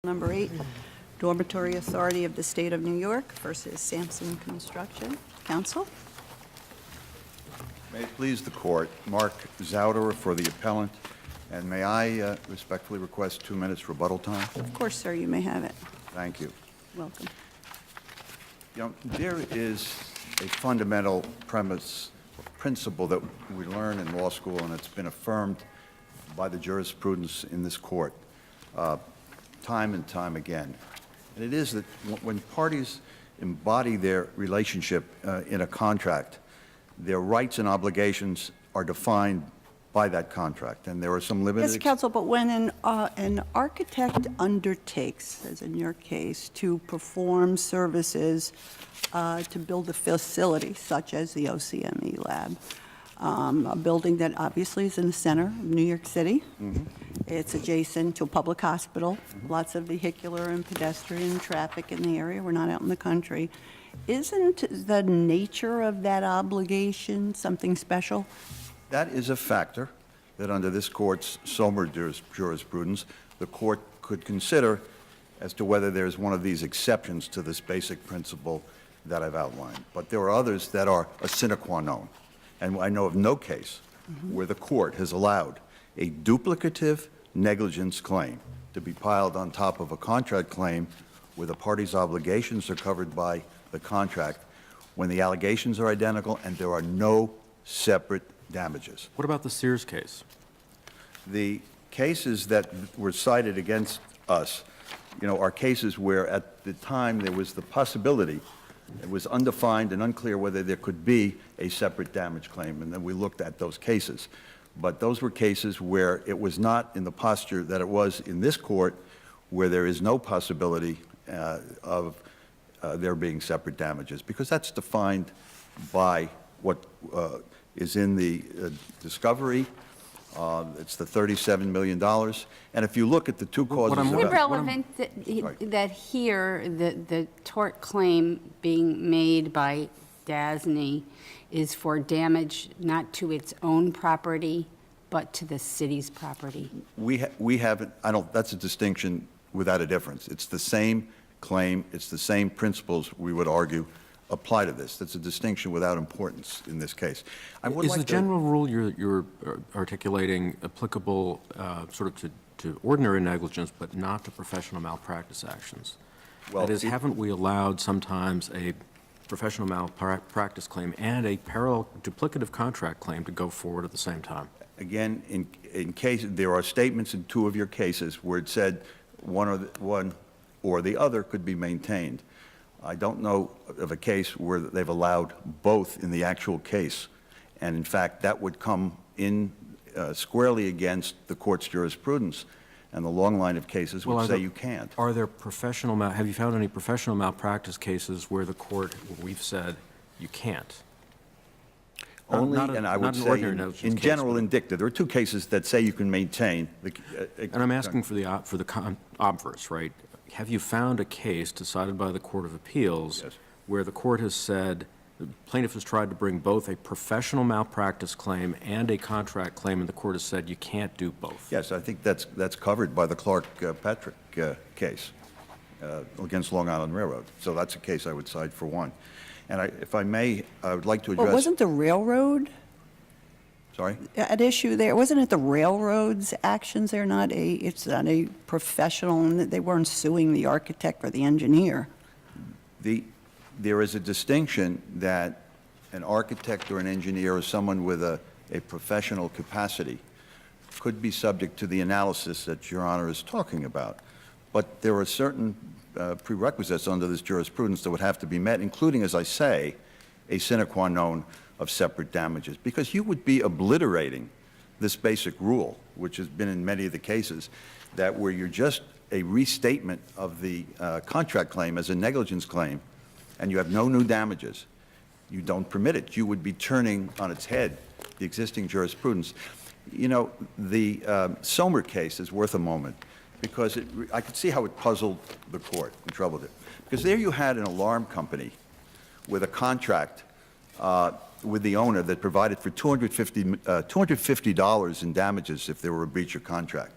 Number 8, Dormitory Authority of the State of New York versus Samson Construction. Counsel? May it please the Court, Mark Zauderer for the appellant, and may I respectfully request 2 minutes rebuttal time? Of course, sir, you may have it. Thank you. Welcome. You know, there is a fundamental principle that we learn in law school, and it's been affirmed by the jurisprudence in this court time and time again. And it is that when parties embody their relationship in a contract, their rights and obligations are defined by that contract, and there are some limited... Yes, counsel, but when an architect undertakes, as in your case, to perform services to build a facility, such as the OCME lab, a building that obviously is in the center of New York City. Mm-hmm. It's adjacent to a public hospital, lots of vehicular and pedestrian traffic in the area. We're not out in the country. Isn't the nature of that obligation something special? That is a factor that under this court's Sommer jurisprudence, the court could consider as to whether there's one of these exceptions to this basic principle that I've outlined. But there are others that are a sine qua non. And I know of no case where the court has allowed a duplicative negligence claim to be piled on top of a contract claim where the party's obligations are covered by the contract when the allegations are identical and there are no separate damages. What about the Sears case? The cases that were cited against us, are cases where at the time there was the possibility, it was undefined and unclear whether there could be a separate damage claim, and then we looked at those cases. But those were cases where it was not in the posture that it was in this court, where there is no possibility of there being separate damages, because that's defined by what is in the discovery. It's the $37 million. And if you look at the two causes of... Is it relevant that here the tort claim being made by DASNY is for damage not to its own property, but to the city's property? We haven't, that's a distinction without a difference. It's the same claim, it's the same principles, we would argue, apply to this. That's a distinction without importance in this case. Is the general rule you're articulating applicable sort of to ordinary negligence, but not to professional malpractice actions? Well, that is, haven't we allowed sometimes a professional malpractice claim and a parallel duplicative contract claim to go forward at the same time? Again, in case there are statements in two of your cases where it said one or the other could be maintained. I don't know of a case where they've allowed both in the actual case, and in fact that would come in squarely against the court's jurisprudence and the long line of cases which say you can't. Are there have you found any professional malpractice cases where the court, we've said, you can't? Only, and I would say in general in dicta. There are two cases that say you can maintain. And I'm asking for the obverse, right? Have you found a case decided by the Court of Appeals where the court has said the plaintiff has tried to bring both a professional malpractice claim and a contract claim, and the court has said you can't do both? Yes, I think that's covered by the Clark-Patrick case against Long Island Railroad. So that's a case I would cite for one. And if I may, I would like to address... Well, wasn't the railroad... Sorry? At issue there, wasn't it the railroad's actions? It's not a professional, and they weren't suing the architect or the engineer. There is a distinction that an architect or an engineer or someone with a professional capacity could be subject to the analysis that Your Honor is talking about. But there are certain prerequisites under this jurisprudence that would have to be met, including, as I say, a sine qua non of separate damages, because you would be obliterating this basic rule, which has been in many of the cases, that where you're just a restatement of the contract claim as a negligence claim, and you have no new damages, you don't permit it. You would be turning on its head the existing jurisprudence. The Sommer case is worth a moment, because I could see how it puzzled the court and troubled it. Because there you had an alarm company with a contract with the owner that provided for $250 in damages if there were a breach of contract.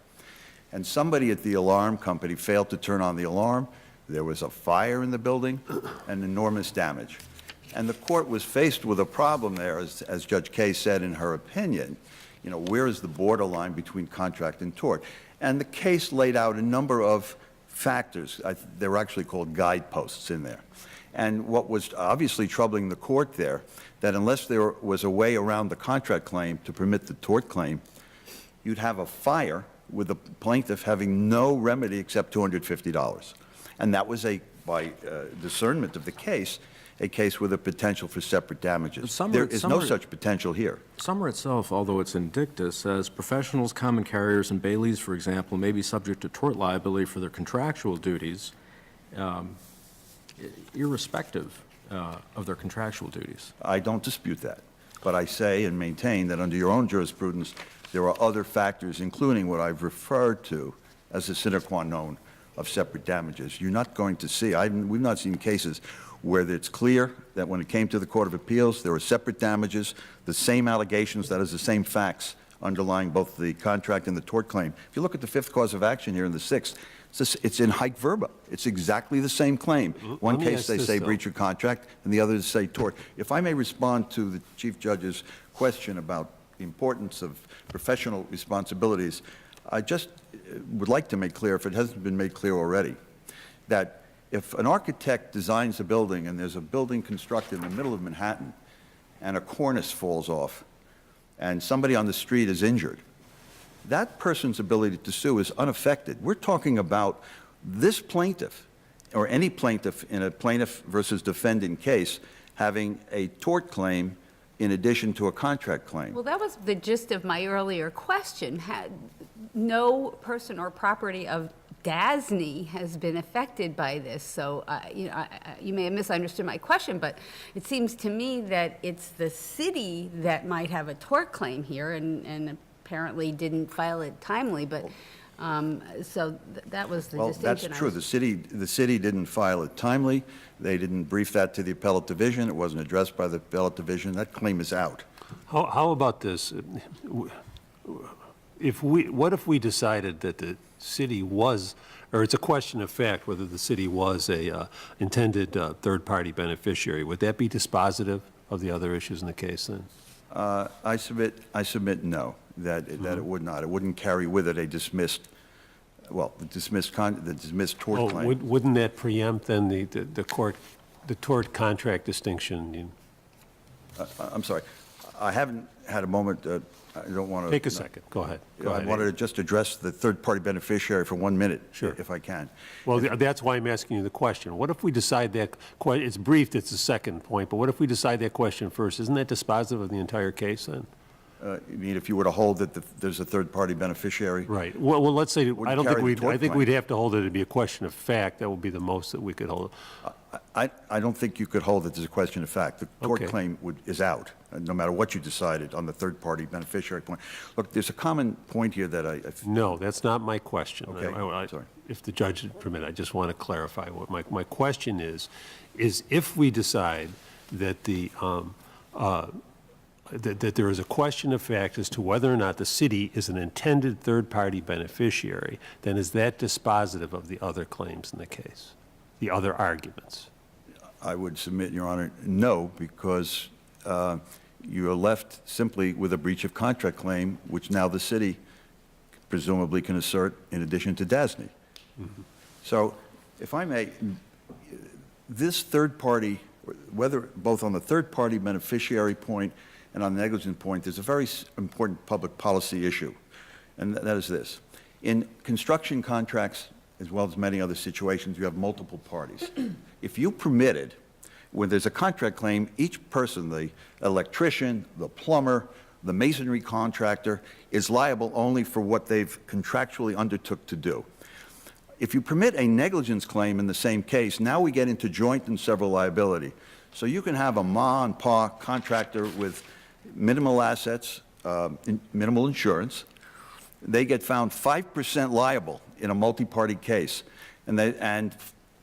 and somebody at the alarm company failed to turn on the alarm. There was a fire in the building and enormous damage. And the court was faced with a problem there, as Judge Case said in her opinion. You know, where is the borderline between contract and tort? And the case laid out a number of factors. They were actually called guideposts in there. And what was obviously troubling the court there, that unless there was a way around the contract claim to permit the tort claim, you'd have a fire with the plaintiff having no remedy except $250. And that was, by discernment of the case, a case with a potential for separate damages. There is no such potential here. Summer itself, although it's in dicta, says professionals, common carriers, and baileys, for example, may be subject to tort liability for their contractual duties, irrespective of their contractual duties. I don't dispute that. But I say and maintain that under your own jurisprudence, there are other factors, including what I've referred to as the sine qua non of separate damages. You're not going to see, we've not seen cases where it's clear that when it came to the Court of Appeals, there were separate damages, the same allegations, that is, the same facts underlying both the contract and the tort claim. If you look at the fifth cause of action here in the sixth, it's in haec verba. It's exactly the same claim. One case they say breach of contract, and the other they say tort. If I may respond to the Chief Judge's question about the importance of professional responsibilities, I just would like to make clear, if it hasn't been made clear already, that if an architect designs a building and there's a building constructed in the middle of Manhattan and a cornice falls off and somebody on the street is injured, that person's ability to sue is unaffected. We're talking about this plaintiff or any plaintiff in a plaintiff versus defendant case having a tort claim in addition to a contract claim. Well, that was the gist of my earlier question. No person or property of DASNY has been affected by this. So, you may have misunderstood my question, but it seems to me that it's the city that might have a tort claim here and apparently didn't file it timely. But so that was the distinction. That's true. The city didn't file it timely. They didn't brief that to the appellate division. It wasn't addressed by the appellate division. That claim is out. How about this? What if we decided that the city was, or it's a question of fact whether the city was a intended third-party beneficiary? Would that be dispositive of the other issues in the case then? I submit no, that it would not. It wouldn't carry with it a dismissed, the dismissed tort claim. Wouldn't that preempt then the tort contract distinction? I'm sorry. I haven't had a moment. I don't want to. Take a second. Go ahead. I wanted to just address the third-party beneficiary for 1 minute, sure, if I can. Well, that's why I'm asking you the question. What if we decide that, it's briefed, it's the second point, but what if we decide that question first? Isn't that dispositive of the entire case then? You mean if you were to hold that there's a third-party beneficiary? Right. Well, let's say, I think we'd have to hold it to be a question of fact. That would be the most that we could hold. I don't think you could hold it as a question of fact. The tort claim is out, no matter what you decided on the third-party beneficiary point. Look, there's a common point here that No, that's not my question. Okay, sorry. If the judge would permit, I just want to clarify. What my question is if we decide that that there is a question of fact as to whether or not the city is an intended third-party beneficiary, then is that dispositive of the other claims in the case, the other arguments? I would submit, Your Honor, no, because you are left simply with a breach of contract claim, which now the city presumably can assert in addition to DASNY. Mm-hmm. So, if I may, this third-party, whether both on the third-party beneficiary point and on the negligence point, there's a very important public policy issue, and that is this. In construction contracts, as well as many other situations, you have multiple parties. If you permitted, when there's a contract claim, each person, the electrician, the plumber, the masonry contractor, is liable only for what they've contractually undertook to do. If you permit a negligence claim in the same case, now we get into joint and several liability. So you can have a ma and pa contractor with minimal assets, minimal insurance. They get found 5% liable in a multi-party case, and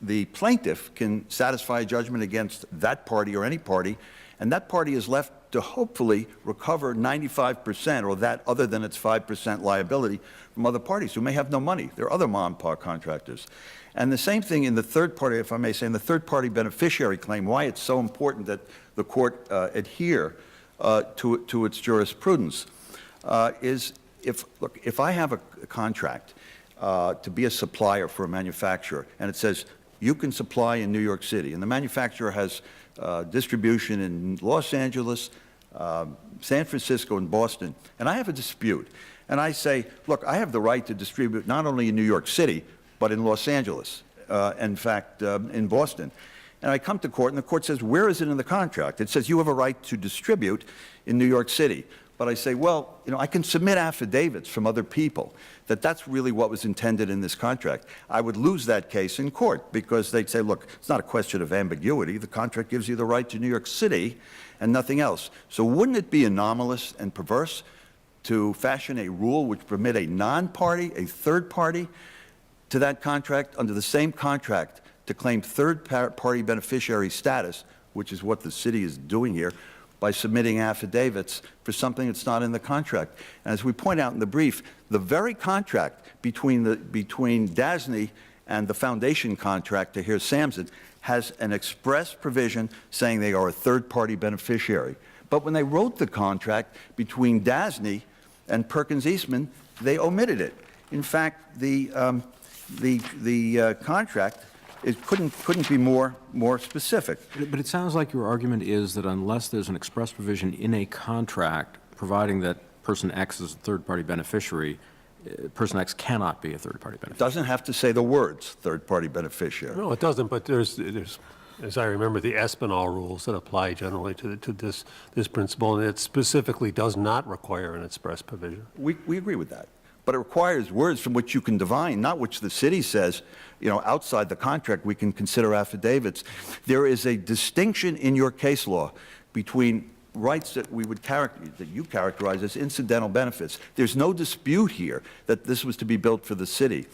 the plaintiff can satisfy a judgment against that party or any party, and that party is left to hopefully recover 95% or that other than its 5% liability from other parties who may have no money. There are other mom-and-pop contractors. And the same thing in the third party, if I may say, in the third-party beneficiary claim, why it's so important that the court adhere to its jurisprudence is if I have a contract to be a supplier for a manufacturer, and it says you can supply in New York City, and the manufacturer has distribution in Los Angeles, San Francisco, and Boston, and I have a dispute, and I say, look, I have the right to distribute not only in New York City, but in Los Angeles, in fact, in Boston. And I come to court, and the court says, where is it in the contract? It says you have a right to distribute in New York City. But I say, well, I can submit affidavits from other people that that's really what was intended in this contract. I would lose that case in court because they'd say, look, it's not a question of ambiguity. The contract gives you the right to New York City and nothing else. So wouldn't it be anomalous and perverse to fashion a rule which permit a non-party, a third party, to that contract under the same contract to claim third-party beneficiary status, which is what the city is doing here, by submitting affidavits for something that's not in the contract. And as we point out in the brief, the very contract between DASNY and the foundation contractor here, Samson, has an express provision saying they are a third-party beneficiary. But when they wrote the contract between DASNY and Perkins Eastman, they omitted it. In fact, the contract couldn't be more specific. But it sounds like your argument is that unless there's an express provision in a contract providing that person X is a third-party beneficiary, person X cannot be a third-party beneficiary. It doesn't have to say the words third-party beneficiary. No, it doesn't, but there's, as I remember, the Espinal rules that apply generally to this principle, and it specifically does not require an express provision. We agree with that. But it requires words from which you can divine, not which the city says, outside the contract we can consider affidavits. There is a distinction in your case law between rights that you characterize as incidental benefits. There's no dispute here that this was to be built for the city.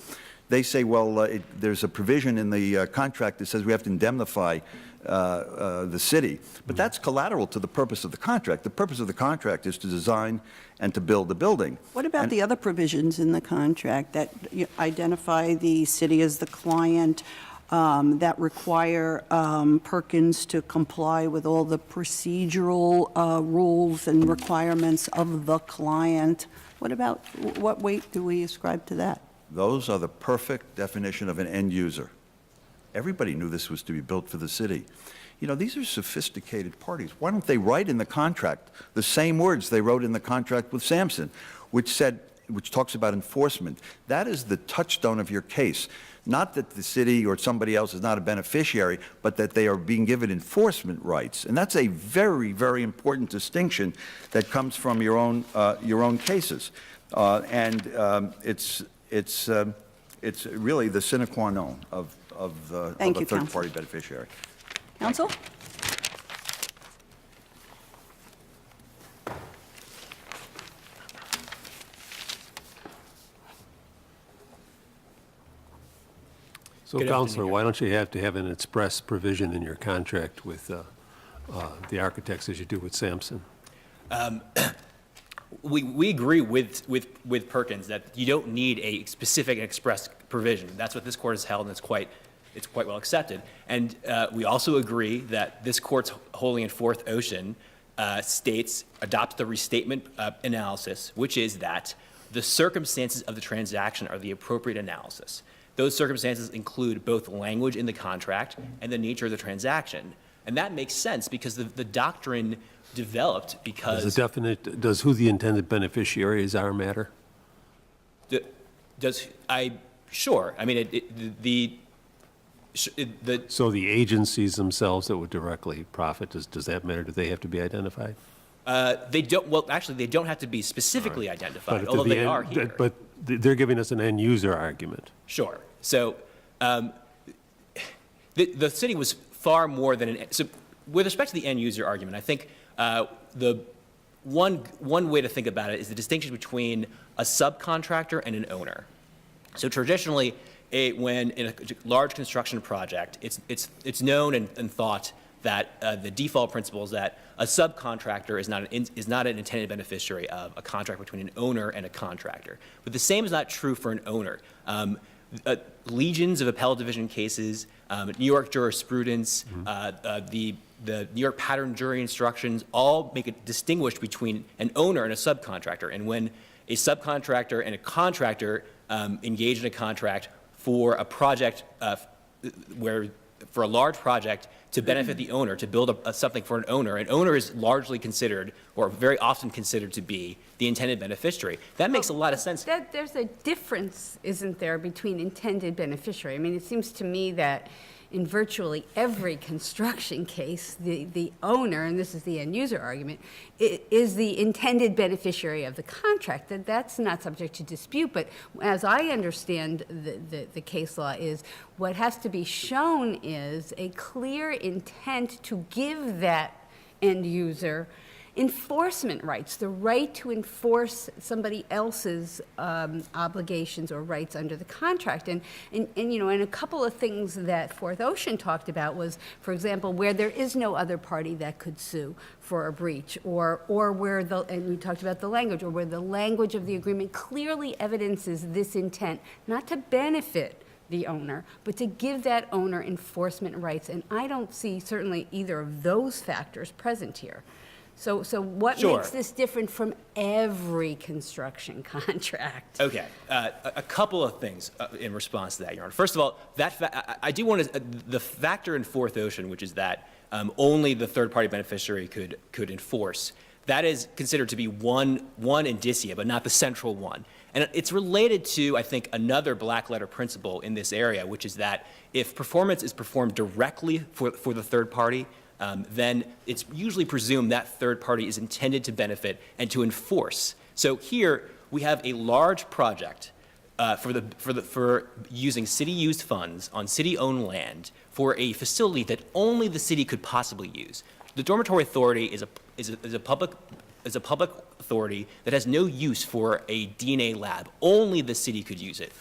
They say, well, there's a provision in the contract that says we have to indemnify the city. But that's collateral to the purpose of the contract. The purpose of the contract is to design and to build the building. What about the other provisions in the contract that identify the city as the client, that require Perkins to comply with all the procedural rules and requirements of the client? What weight do we ascribe to that? Those are the perfect definition of an end user. Everybody knew this was to be built for the city. These are sophisticated parties. Why don't they write in the contract the same words they wrote in the contract with Samson, which talks about enforcement? That is the touchstone of your case. Not that the city or somebody else is not a beneficiary, but that they are being given enforcement rights. And that's a very, very important distinction that comes from your own cases. It's really the sine qua non of a third-party beneficiary. Counsel? So, Counselor, why don't you have to have an express provision in your contract with the architects as you do with Samson? We agree with Perkins that you don't need a specific express provision. That's what this court has held, and it's quite well accepted. And we also agree that this court's holding in Fourth Ocean adopts the restatement analysis, which is that the circumstances of the transaction are the appropriate analysis. Those circumstances include both language in the contract and the nature of the transaction. And that makes sense because the doctrine developed because... Does who the intended beneficiaries are matter? Sure. I mean, So the agencies themselves that would directly profit, does that matter? Do they have to be identified? They don't. Well, actually, they don't have to be specifically identified, although they are here. But they're giving us an end-user argument. Sure. So the city was far more than an... So with respect to the end-user argument, I think the one way to think about it is the distinction between a subcontractor and an owner. So traditionally, when in a large construction project, it's known and thought that the default principle is that a subcontractor is not an intended beneficiary of a contract between an owner and a contractor. But the same is not true for an owner. Legions of appellate division cases, New York jurisprudence, the New York pattern jury instructions all make it distinguished between an owner and a subcontractor. And when a subcontractor and a contractor engage in a contract for a project for a large project to benefit the owner, to build something for an owner is largely considered, or very often considered to be, the intended beneficiary. That makes a lot of sense. There's a difference, isn't there, between intended beneficiary? I mean, it seems to me that in virtually every construction case, the owner, and this is the end user argument, is the intended beneficiary of the contract. That's not subject to dispute, but as I understand the case law is, what has to be shown is a clear intent to give that end user enforcement rights, the right to enforce somebody else's obligations or rights under the contract. And you know, and a couple of things that Fourth Ocean talked about was, for example, where there is no other party that could sue for a breach, or where and we talked about the language, or where the language of the agreement clearly evidences this intent not to benefit the owner, but to give that owner enforcement rights. And I don't see certainly either of those factors present here. So what Sure. makes this different from every construction contract? Okay, a couple of things in response to that, Your Honor. First of all, I do want to, the factor in Fourth Ocean, which is that only the third-party beneficiary could enforce, that is considered to be one indicia, but not the central one. And it's related to, I think, another black-letter principle in this area, which is that if performance is performed directly for the third party, then it's usually presumed that third party is intended to benefit and to enforce. So here we have a large project for using city-used funds on city-owned land for a facility that only the city could possibly use. The Dormitory Authority is a public authority that has no use for a DNA lab. Only the city could use it.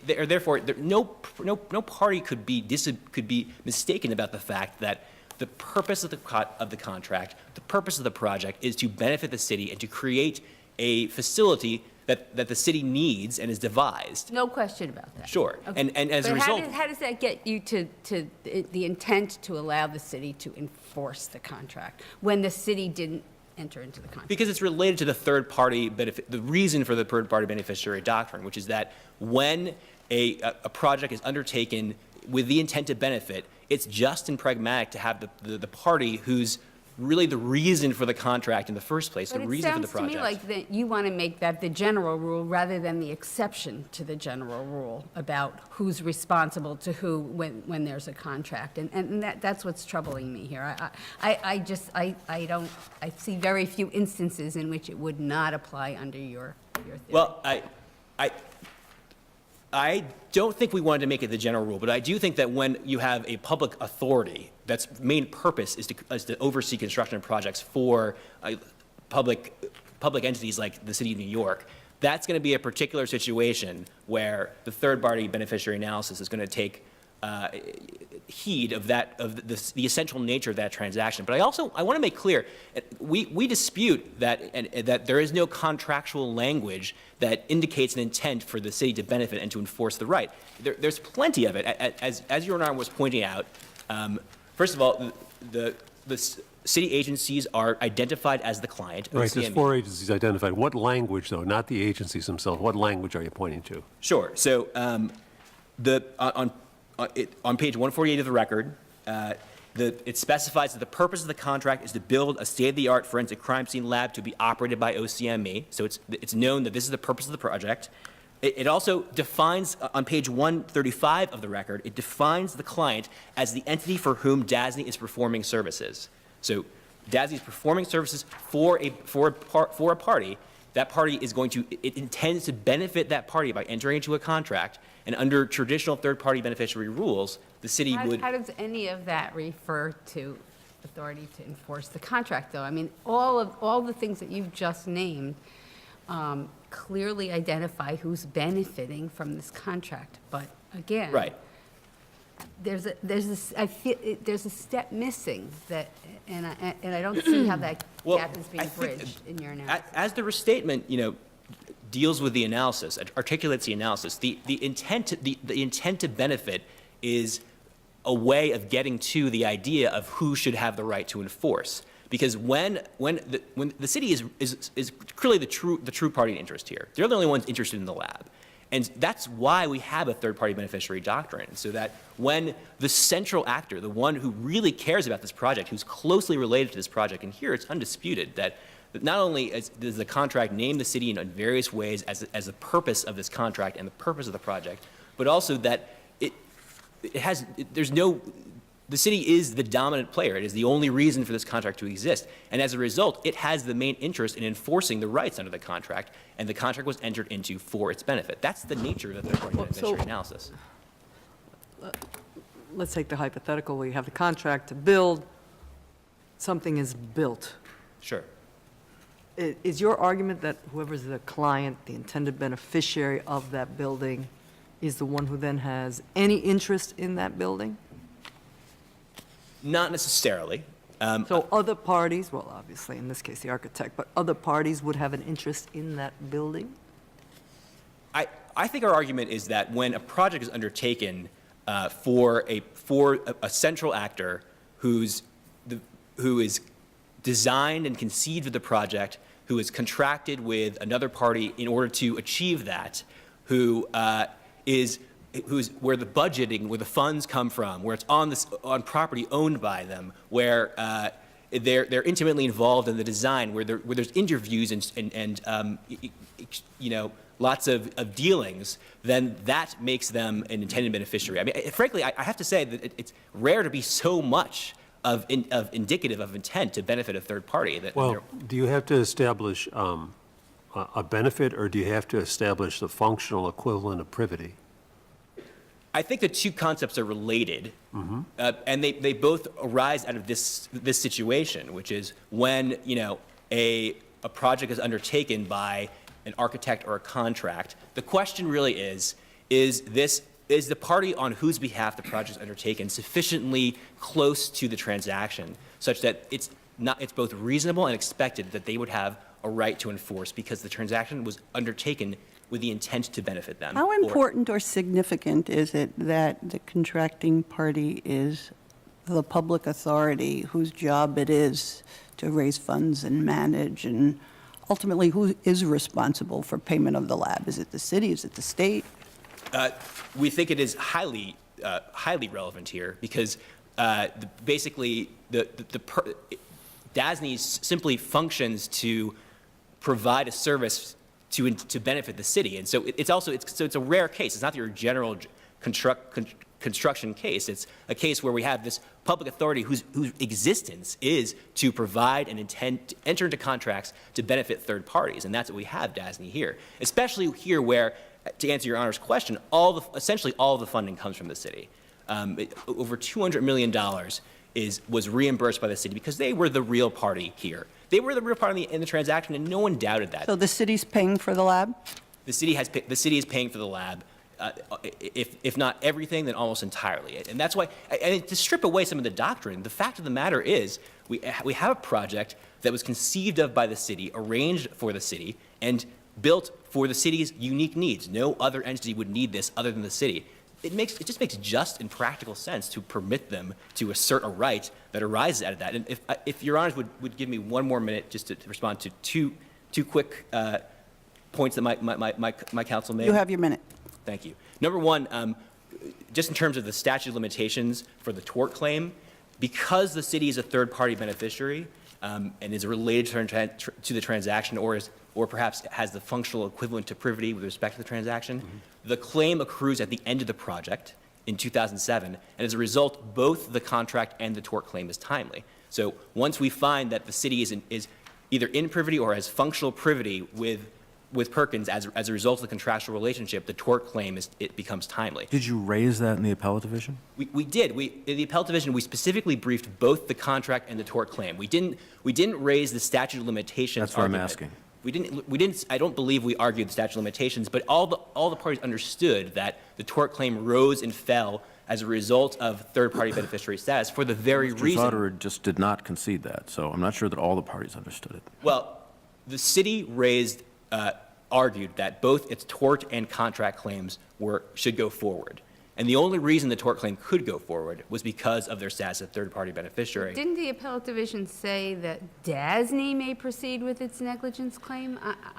Therefore, no party could be mistaken about the fact that the purpose of the contract, the purpose of the project, is to benefit the city and to create a facility that the city needs and is devised. No question about that. Sure. Okay. And as a But result, how does that get you to the intent to allow the city to enforce the contract when the city didn't enter into the contract? because it's related to the third party benefit, the reason for the third party beneficiary doctrine, which is that when a project is undertaken with the intent to benefit, it's just and pragmatic to have the party who's really the reason for the contract in the first place, the reason for the project. But it sounds to me like that you want to make that the general rule rather than the exception to the general rule about who's responsible to who when there's a contract. And that's what's troubling me here. I see very few instances in which it would not apply under your theory. Well, I don't think we wanted to make it the general rule, but I do think that when you have a public authority that's main purpose is to oversee construction projects for public entities like the city of New York, that's going to be a particular situation where the third-party beneficiary analysis is going to take heed of the essential nature of that transaction. But I want to make clear, we dispute that there is no contractual language that indicates an intent for the city to benefit and to enforce the right. There's plenty of it, as Your Honor was pointing out. First of all, the city agencies are identified as the client. Right, there's 4 agencies identified. What language, though, not the agencies themselves, what language are you pointing to? Sure. So on page 148 of the record, it specifies that the purpose of the contract is to build a state-of-the-art forensic crime scene lab to be operated by OCME. So it's known that this is the purpose of the project. It also defines, on page 135 of the record, it defines the client as the entity for whom DASNY is performing services. So DASNY is performing services for a party. That party is it intends to benefit that party by entering into a contract. And under traditional third-party beneficiary rules, the city would... How does any of that refer to authority to enforce the contract, though? I mean, all the things that you've just named clearly identify who's benefiting from this contract. But again... Right. there's a step missing that, and I don't see how that Well, gap is I being think bridged in your analysis. As the restatement, deals with the analysis, articulates the analysis, the intent to benefit is a way of getting to the idea of who should have the right to enforce. Because when the city is clearly the true party in interest here, they're the only ones interested in the lab. And that's why we have a third-party beneficiary doctrine, so that when the central actor, the one who really cares about this project, who's closely related to this project, and here it's undisputed that not only does the contract name the city in various ways as the purpose of this contract and the purpose of the project, but also that the city is the dominant player. It is the only reason for this contract to exist. And as a result, it has the main interest in enforcing the rights under the contract, and the contract was entered into for its benefit. That's the nature of the third-party beneficiary analysis. Let's take the hypothetical where you have the contract to build, something is built. Sure. Is your argument that whoever's the client, the intended beneficiary of that building, is the one who then has any interest in that building? Not necessarily. So other parties, well, obviously, in this case, the architect, but other parties would have an interest in that building? I think our argument is that when a project is undertaken for a central actor who is designed and conceived of the project, who is contracted with another party in order to achieve that, who's where the budgeting, where the funds come from, where it's on property owned by them, where they're intimately involved in the design, where there's interviews and lots of dealings, then that makes them an intended beneficiary. I mean, frankly, I have to say that it's rare to be so much of indicative of intent to benefit a third party. Well, do you have to establish a benefit, or do you have to establish the functional equivalent of privity? I think the two concepts are related, and they both arise out of this situation, which is when a project is undertaken by an architect or a contract. The question really is the party on whose behalf the project is undertaken sufficiently close to the transaction, such that it's both reasonable and expected that they would have a right to enforce because the transaction was undertaken with the intent to benefit them. How important or significant is it that the contracting party is the public authority whose job it is to raise funds and manage, and ultimately who is responsible for payment of the lab? Is it the city? Is it the state? We think it is highly relevant here because basically DASNY simply functions to provide a service to benefit the city, and so it's a rare case. It's not your general construction case. It's a case where we have this public authority whose existence is to provide and intend to enter into contracts to benefit third parties, and that's what we have DASNY here. Especially here where, to answer your Honor's question, essentially all of the funding comes from the city. Over $200 million was reimbursed by the city because they were the real party here. They were the real party in the transaction, and no one doubted that. So the city's paying for the lab? The city is paying for the lab, if not everything, then almost entirely. And that's why, and to strip away some of the doctrine, the fact of the matter is we have a project that was conceived of by the city, arranged for the city, and built for the city's unique needs. No other entity would need this other than the city. It just makes just and practical sense to permit them to assert a right that arises out of that. And if Your Honors would give me one more minute just to respond to two quick points that my counsel made. You have your minute. Thank you. Number one, just in terms of the statute of limitations for the tort claim, because the city is a third-party beneficiary and is related to the transaction or perhaps has the functional equivalent to privity with respect to the transaction, the claim accrues at the end of the project in 2007, and as a result, both the contract and the tort claim is timely. So once we find that the city is either in privity or has functional privity with Perkins as a result of the contractual relationship, the tort claim becomes timely. Did you raise that in the appellate division? We did. In the appellate division, we specifically briefed both the contract and the tort claim. We didn't raise the statute of limitations. That's what argument. I'm asking. We didn't. I don't believe we argued the statute of limitations, but all the parties understood that the tort claim rose and fell as a result of third-party beneficiary status for the very Mr. reason. Zotterer just did not concede that, so I'm not sure that all the parties understood it. Well, the city argued that both its tort and contract claims should go forward. And the only reason the tort claim could go forward was because of their status as third-party beneficiary. Didn't the appellate division say that DASNY may proceed with its negligence claim?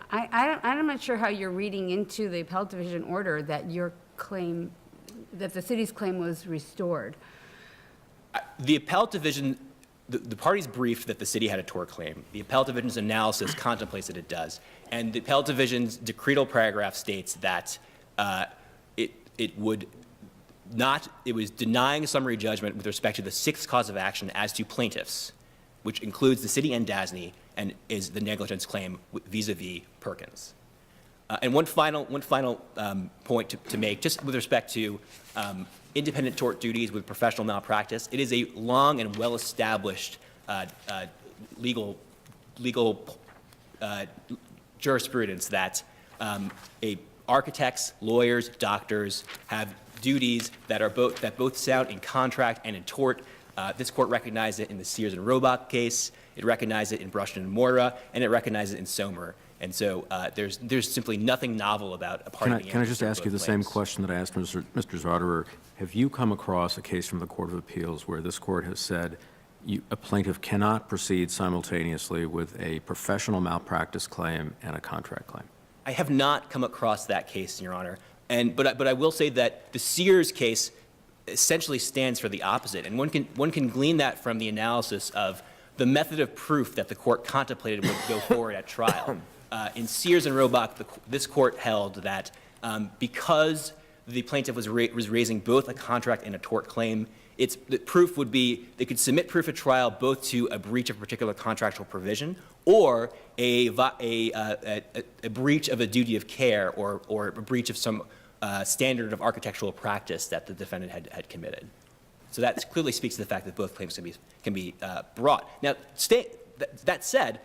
I'm not sure how you're reading into the appellate division order that your claim, that the city's claim was restored. The appellate division, the parties briefed that the city had a tort claim. The appellate division's analysis contemplates that it does. And the appellate division's decretal paragraph states that it was denying summary judgment with respect to the sixth cause of action as to plaintiffs, which includes the city and DASNY, and is the negligence claim vis-a-vis Perkins. And one final point to make, just with respect to independent tort duties with professional malpractice, it is a long and well-established legal jurisprudence that architects, lawyers, doctors have duties that both sound in contract and in tort. This court recognized it in the Sears and Roebuck case. It recognized it in Brushton and Mora, and it recognized it in Somer. And so there's simply nothing novel about a party. Can I just ask you the same question that I asked Mr. Zotterer? Have you come across a case from the Court of Appeals where this court has said a plaintiff cannot proceed simultaneously with a professional malpractice claim and a contract claim? I have not come across that case, Your Honor. But I will say that the Sears case essentially stands for the opposite. And one can glean that from the analysis of the method of proof that the court contemplated would go forward at trial. In Sears and Roebuck, this court held that because the plaintiff was raising both a contract and a tort claim, the proof would be they could submit proof at trial both to a breach of a particular contractual provision or a breach of a duty of care or a breach of some standard of architectural practice that the defendant had committed. So that clearly speaks to the fact that both claims can be brought. Now, that said,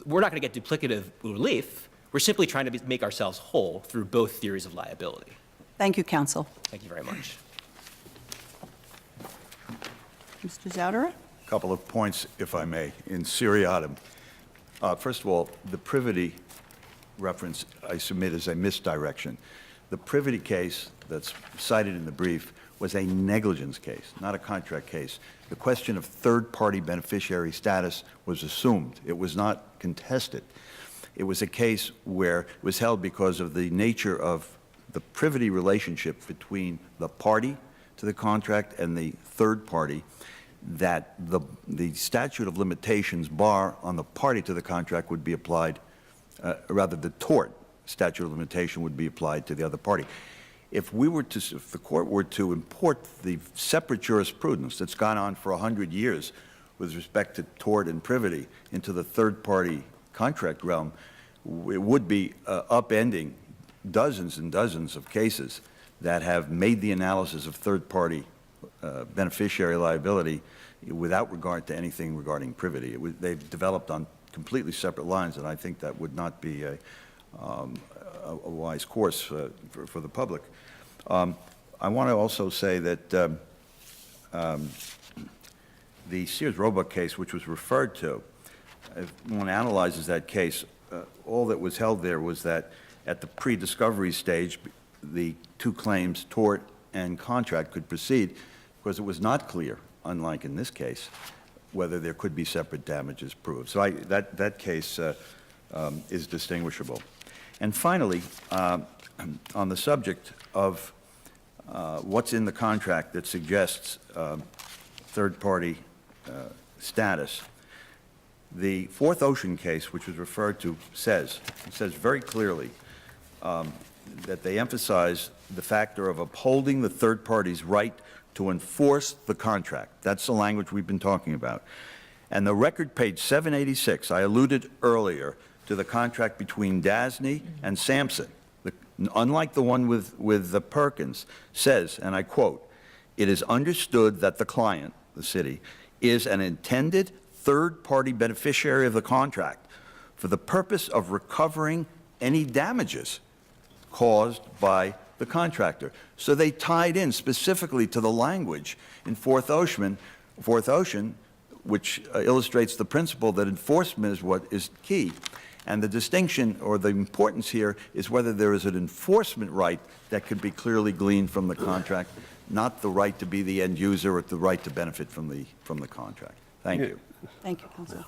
we're not going to get duplicative relief. We're simply trying to make ourselves whole through both theories of liability. Thank you, counsel. Thank you very much. Mr. Zotterer? A couple of points, if I may, in seriatim. First of all, the privity reference I submit is a misdirection. The privity case that's cited in the brief was a negligence case, not a contract case. The question of third-party beneficiary status was assumed. It was not contested. It was a case where it was held because of the nature of the privity relationship between the party to the contract and the third party, that the statute of limitations bar on the party to the contract would be applied, rather the tort statute of limitation would be applied to the other party. If the court were to import the separate jurisprudence that's gone on for 100 years with respect to tort and privity into the third-party contract realm, it would be upending dozens and dozens of cases that have made the analysis of third-party beneficiary liability without regard to anything regarding privity. They've developed on completely separate lines, and I think that would not be a wise course for the public. I want to also say that the Sears Roebuck case, which was referred to, if one analyzes that case, all that was held there was that at the pre-discovery stage, the two claims, tort and contract, could proceed because it was not clear, unlike in this case, whether there could be separate damages proved. So that case is distinguishable. And finally, on the subject of what's in the contract that suggests third-party status, the Fourth Ocean case, which was referred to, says very clearly that they emphasize the factor of upholding the third party's right to enforce the contract. That's the language we've been talking about. And the record, page 786, I alluded earlier to the contract between DASNY and Samson, unlike the one with the Perkins, says, and I quote, "It is understood that the client, the city, is an intended third-party beneficiary of the contract for the purpose of recovering any damages caused by the contractor. So they tied in specifically to the language in Fourth Ocean, which illustrates the principle that enforcement is what is key. And the distinction or the importance here is whether there is an enforcement right that could be clearly gleaned from the contract, not the right to be the end user or the right to benefit from the contract. Thank you. Thank you, Counsel.